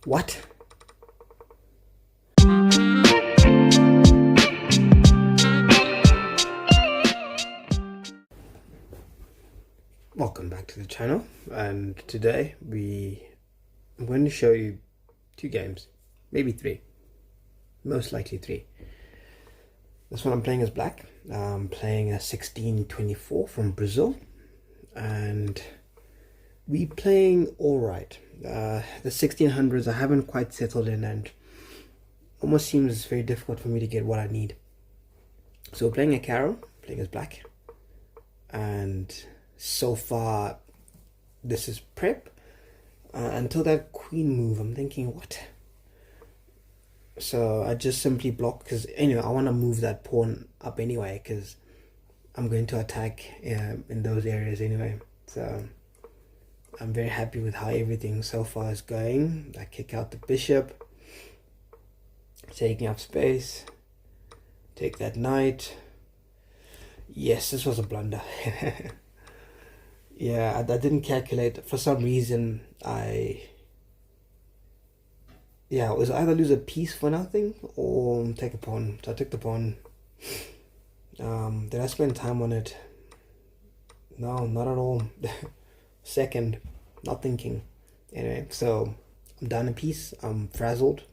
What? Welcome back to the channel, and today I'm going to show you two games, maybe three, most likely three. This one I'm playing as black. I'm playing a 1624 from Brazil, and we playing all right. The 1600s I haven't quite settled in, and almost seems very difficult for me to get what I need. So we're playing a Carol, playing as black, and so far this is prep until that queen move. I'm thinking, what? So I just simply block, because anyway I want to move that pawn up anyway, because I'm going to attack in those areas anyway. So I'm very happy with how everything so far is going. I kick out the bishop, taking up space, take that knight. Yes, this was a blunder. Yeah, I didn't calculate. For some reason, it was either lose a piece for nothing or take a pawn. So I took the pawn. Did I spend time on it? No, not at all. Second, not thinking. Anyway, so I'm down a piece. I'm frazzled.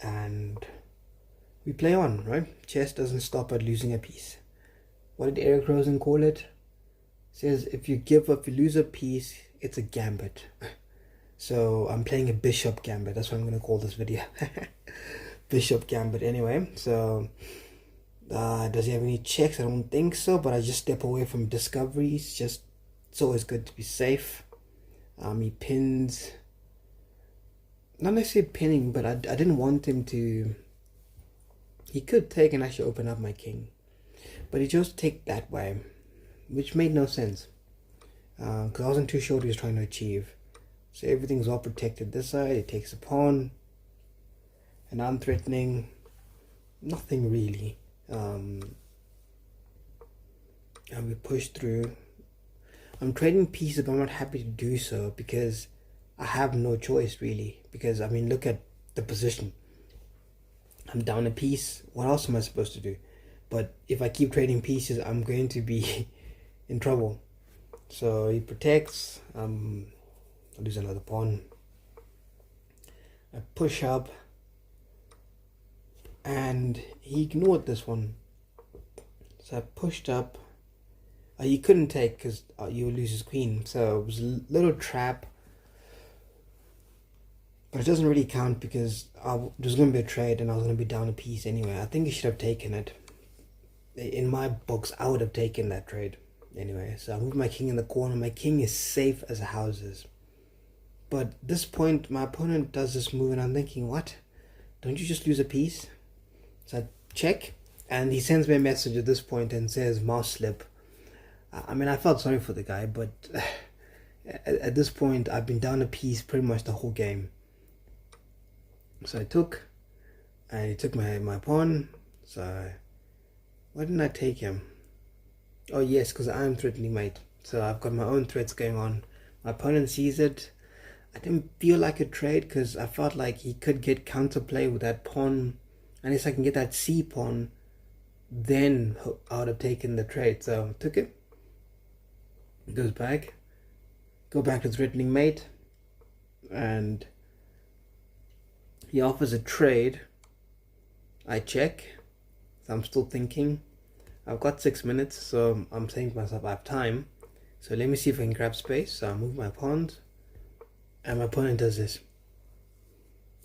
And we play on, right? Chess doesn't stop at losing a piece. What did Eric Rosen call it? Says if you lose a piece, it's a gambit. So I'm playing a bishop gambit. That's what I'm going to call this video. Bishop gambit anyway. So does he have any checks? I don't think so, but I just step away from discoveries. It's always good to be safe. He pins. Not necessarily pinning, but I didn't want him to. He could take and actually open up my king, but he chose to take that way, which made no sense, because I wasn't too sure what he was trying to achieve. So everything's all protected this side. He takes a pawn, and I'm threatening nothing really. And we push through. I'm trading pieces, but I'm not happy to do so because I have no choice really. Because I mean, look at the position. I'm down a piece. What else am I supposed to do? But if I keep trading pieces, I'm going to be in trouble. So he protects. I lose another pawn. I push up, and he ignored this one. So I pushed up. He couldn't take because you will lose his queen. So it was a little trap. But it doesn't really count because there's going to be a trade and I was going to be down a piece anyway. I think he should have taken it. In my books, I would have taken that trade anyway. So I moved my king in the corner. My king is safe as houses. But at this point, my opponent does this move and I'm thinking, what? Don't you just lose a piece? So I check, and he sends me a message at this point and says mouse slip. I mean, I felt sorry for the guy, but at this point, I've been down a piece pretty much the whole game. So I took, and he took my pawn. So why didn't I take him? Oh yes, because I'm threatening mate. So I've got my own threats going on. My opponent sees it. I didn't feel like a trade because I felt like he could get counterplay with that pawn. Unless I can get that C pawn, then I would have taken the trade. So I took it. It goes back. Go back to threatening mate. And he offers a trade. I check. So I'm still thinking. I've got 6 minutes, so I'm saying to myself I have time. So let me see if I can grab space. So I move my pawns, and my opponent does this.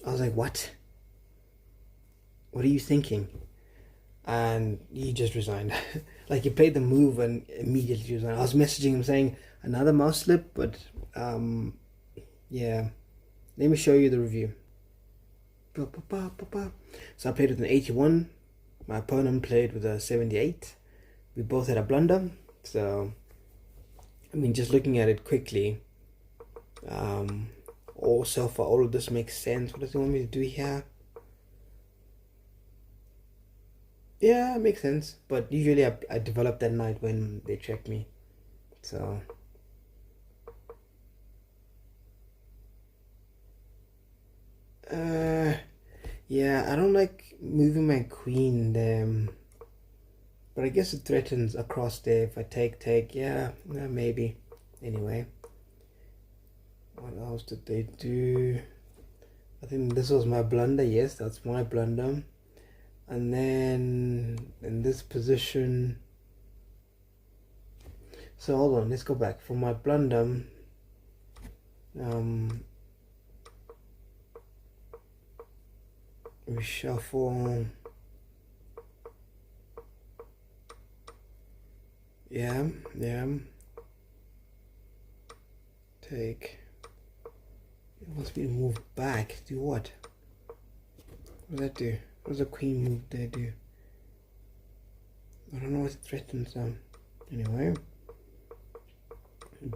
I was like, what? What are you thinking? And he just resigned. Like he played the move and immediately resigned. I was messaging him saying another mouse slip, but yeah. Let me show you the review. So I played with an 81. My opponent played with a 78. We both had a blunder. So I mean, just looking at it quickly, also for all of this makes sense. What does he want me to do here? Yeah, it makes sense. But usually I develop that knight when they check me. So Uh, yeah, I don't like moving my queen there. But I guess it threatens across there if I take. Yeah, maybe. Anyway, what else did they do? I think this was my blunder. Yes, that's my blunder. And then in this position. So hold on, let's go back. For my blunder, reshuffle. Yeah. Take. It wants me to move back. Do what? What does that do? What does the queen move there do? I don't know what it threatens them. Anyway.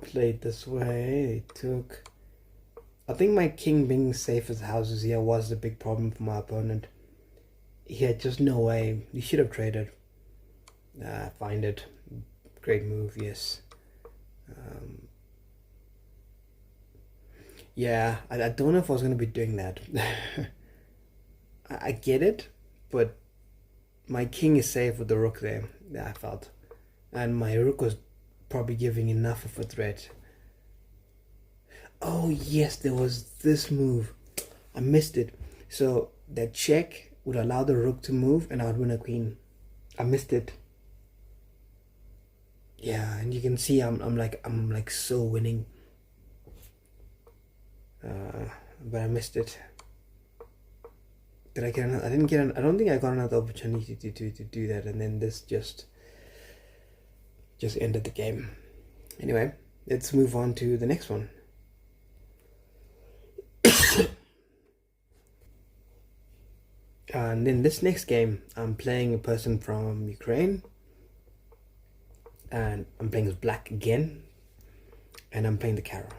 Played this way. They took. I think my king being safe as houses here was the big problem for my opponent. He had just no way. He should have traded. Find it. Great move, yes. Yeah, I don't know if I was going to be doing that. I get it, but my king is safe with the rook there. Yeah, I felt. And my rook was probably giving enough of a threat. Oh yes, there was this move. I missed it. So that check would allow the rook to move and I would win a queen. I missed it. Yeah, and you can see I'm like so winning. But I missed it. Did I get another? I didn't get I don't think I got another opportunity to do that, and then this just ended the game. Anyway, let's move on to the next one. And then this next game, I'm playing a person from Ukraine, and I'm playing as black again, and I'm playing the Carol.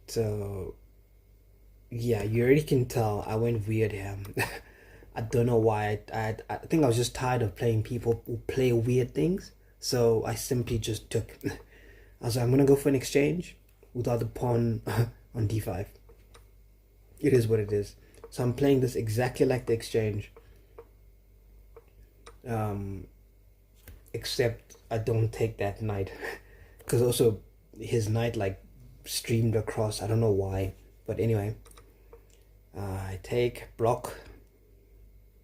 So yeah, you already can tell I went weird here. I don't know why. I think I was just tired of playing people who play weird things, so I simply just took. I was like, I'm gonna go for an exchange without the pawn on d5. It is what it is. So I'm playing this exactly like the exchange, except I don't take that knight, because also his knight like streamed across. I don't know why, but anyway, I take, block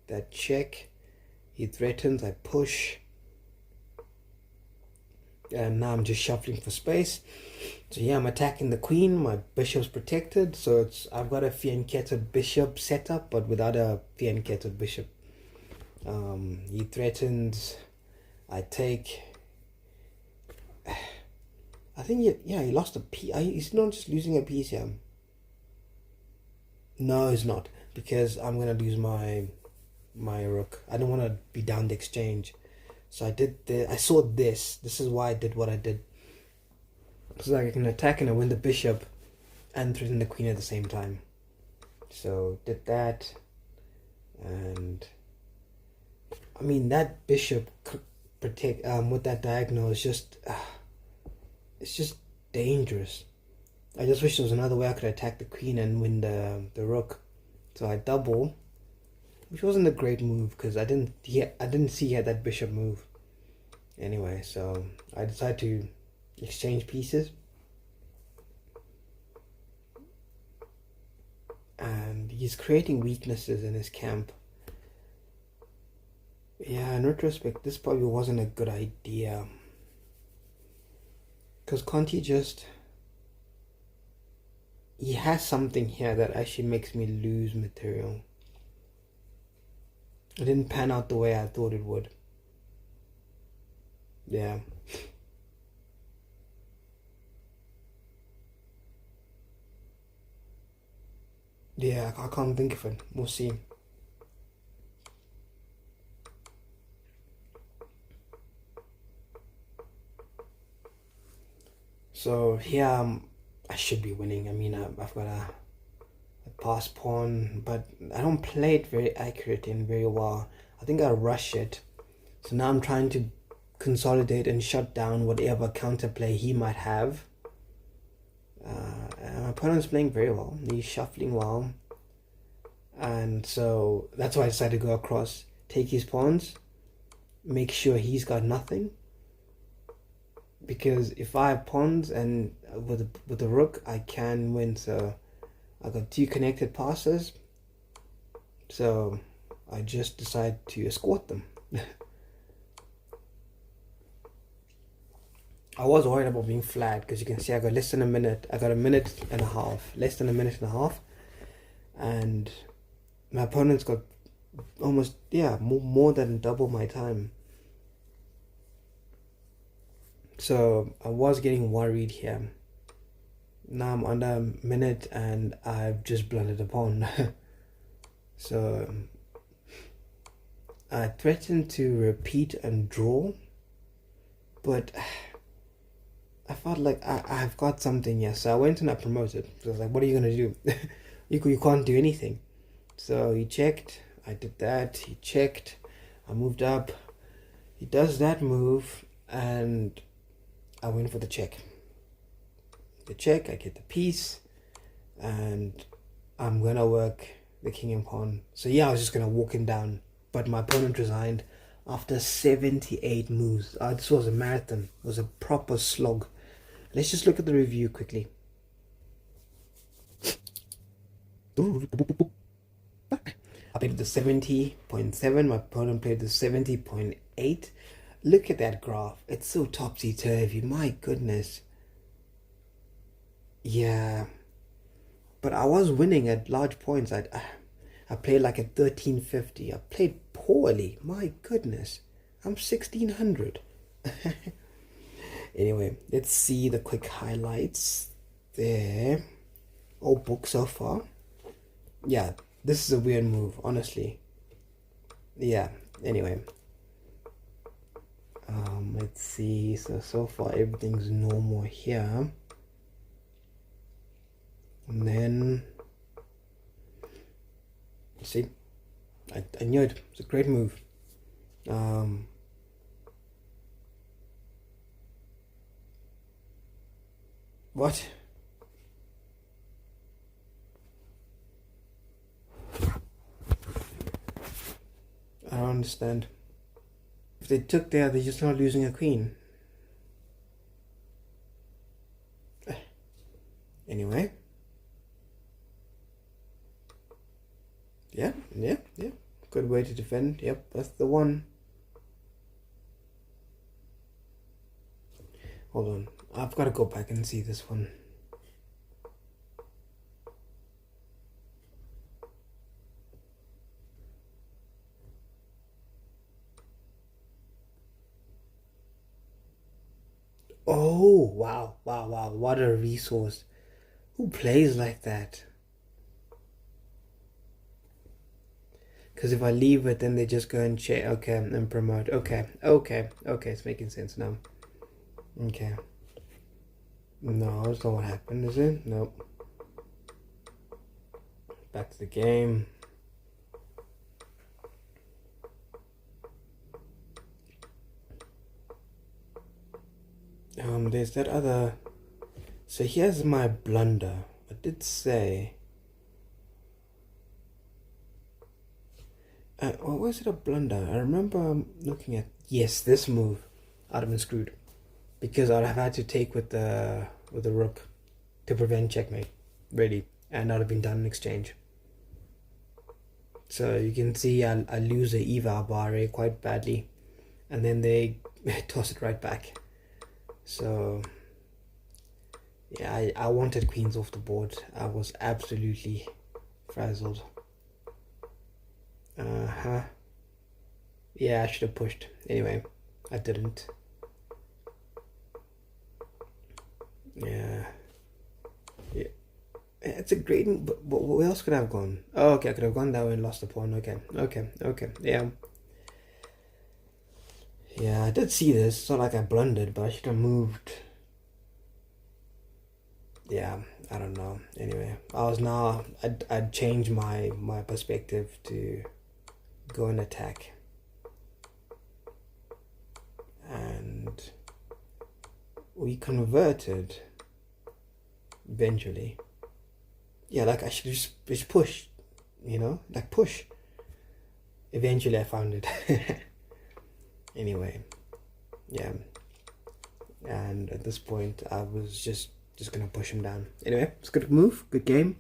that check. He threatens, I push, and now I'm just shuffling for space. So yeah, I'm attacking the queen. My bishop's protected, so I've got a fianchetto bishop set up, but without a fianchetto bishop. He threatens, I take. I think he lost a piece. He's not just losing a piece here. No, he's not, because I'm gonna lose my rook. I don't want to be down the exchange. So I saw this. This is why I did what I did. So like I can attack and I win the bishop and threaten the queen at the same time. So did that, and I mean that bishop protect with that diagonal is just it's just dangerous. I just wish there was another way I could attack the queen and win the rook. So I double, which wasn't a great move because I didn't see he had that bishop move. Anyway, so I decided to exchange pieces, and he's creating weaknesses in his camp. Yeah, in retrospect, this probably wasn't a good idea, because Conti he has something here that actually makes me lose material. It didn't pan out the way I thought it would. Yeah. Yeah, I can't think of it. We'll see. So here I should be winning. I mean, I've got a pass pawn, but I don't play it very accurate and very well. I think I rush it. So now I'm trying to consolidate and shut down whatever counterplay he might have. My opponent's playing very well. He's shuffling well. And so that's why I decided to go across, take his pawns, make sure he's got nothing. Because if I have pawns and with the rook, I can win. So I got two connected passes. So I just decided to escort them. I was worried about being flat because you can see I got less than a minute. I got a minute and a half, less than a minute and a half, and my opponent's got almost, yeah, more than double my time. So I was getting worried here. Now I'm under a minute and I've just blundered a pawn. So I threatened to repeat and draw, but I felt like I've got something here. So I went and I promoted. So I was like, what are you going to do? you can't do anything. So he checked. I did that. He checked. I moved up. He does that move. And I went for the check. The check. I get the piece. And I'm going to work the king and pawn. So yeah, I was just going to walk him down. But my opponent resigned after 78 moves. This was a marathon. It was a proper slog. Let's just look at the review quickly. I played the 70.7. My opponent played the 70.8. Look at that graph. It's so topsy-turvy. My goodness. Yeah. But I was winning at large points. I played like at 1350. I played poorly. My goodness. I'm 1600. Anyway, let's see the quick highlights there. All book so far. Yeah, this is a weird move, honestly. Yeah, anyway. Let's see. So far everything's normal here. And then, see, I knew it. It's a great move. What? I don't understand. If they took there, they're just not losing a queen. Anyway. Yeah. Good way to defend. Yep, that's the one. Hold on. I've got to go back and see this one. Oh, wow. What a resource. Who plays like that? Because if I leave it, then they just go and check. Okay, and promote. Okay. It's making sense now. Okay. No, that's not what happened, is it? Nope. Back to the game. There's that other. So here's my blunder. I did say. What was it a blunder? I remember looking at, yes, this move. I'd have been screwed because I'd have had to take with the rook to prevent checkmate, really, and I'd have been done in exchange. So you can see I lose the Eva Barre quite badly, and then they toss it right back. So yeah, I wanted queens off the board. I was absolutely frazzled. Yeah, I should have pushed. Anyway, I didn't. Yeah. It's a great, but where else could I have gone? Oh, okay, I could have gone that way and lost the pawn. Okay. Yeah, I did see this. It's not like I blundered, but I should have moved. Yeah, I don't know. Anyway, I'd change my perspective to go and attack. And we converted eventually. Yeah, like I should just push. you know, like push. Eventually I found it. Anyway, yeah. And at this point I was just gonna push him down. Anyway, it's a good move, good game.